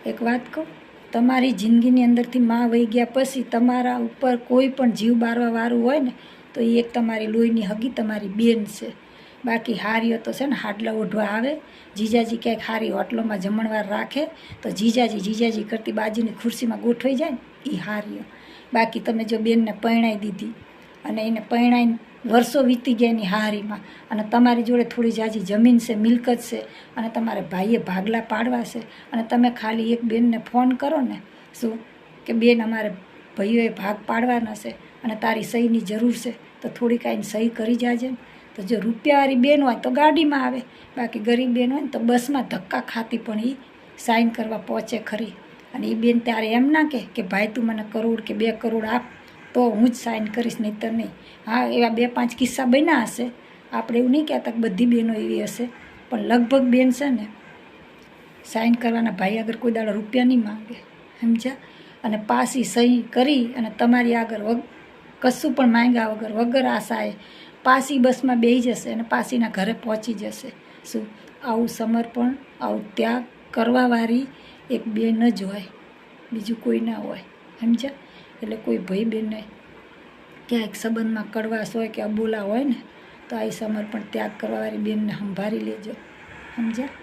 એક વાત કહું, તમારી જિંદગીની અંદરથી માં વહી ગયા પછી તમારા ઉપર કોઈ પણ જીવ બારવાવાળું હોય ને તો એ એક તમારી લોહીની હગી તમારી બેન છે. બાકી હારીઓ તો છે ને હાડલા ઓઢવા આવે. જીજાજી ક્યાંક હારી હોટલોમાં જમણવાર રાખે તો જીજાજી કરતી બાજુની ખુરશીમાં ગોઠવાઈ જાય ને એ હારીઓ. બાકી તમે જો બેનને પરણાવી દીધી અને એને પરણાવીને વર્ષો વીતી ગયા એની હારીમાં અને તમારી જોડે થોડી જાજી જમીન છે, મિલકત છે અને તમારે ભાઈએ ભાગલા પાડવા છે અને તમે ખાલી એક બેનને ફોન કરો ને શું કે બેન અમારે ભાઈઓએ ભાગ પાડવાના છે અને તારી સહીની જરૂર છે તો થોડી કાંઈ સહી કરી જાજે ને. તો જો રૂપિયાવાળી બેન હોય તો ગાડીમાં આવે, બાકી ગરીબ બેન હોય ને તો બસમાં ધક્કા ખાતી પણ એ સાઈન કરવા પહોંચે ખરી. અને એ બેન ત્યારે એમ ના કે ભાઈ તું મને કરોડ કે 2 કરોડ આપ તો હું જ સાઈન કરીશ, નહીંતર નહીં. હા, એવા 2-5 કિસ્સા બન્યા હશે, આપણે એવું નહીં કહેતા કે બધી બહેનો એવી હશે, પણ લગભગ બેન છે ને સાઈન કરવાના ભાઈ આગળ કોઈ દાડો રૂપિયા નહીં માંગે, સમજ્યા? અને પાછી સહી કરી અને તમારી આગળ કશું પણ માંગ્યા વગર આશાએ પાછી બસમાં બેસી જશે અને પાછીના ઘરે પહોંચી જશે. શું આવું સમર્પણ, આવું ત્યાગ કરવાવાળી એક બેન જ હોય, બીજું કોઈ ના હોય, સમજ્યા? એટલે કોઈ ભાઈ બહેનને ક્યાંક સંબંધમાં કડવાશ હોય કે અબોલા હોય ને તો આ સમર્પણ ત્યાગ કરવાવાળી બેનને સંભાળી લેજો, સમજ્યા?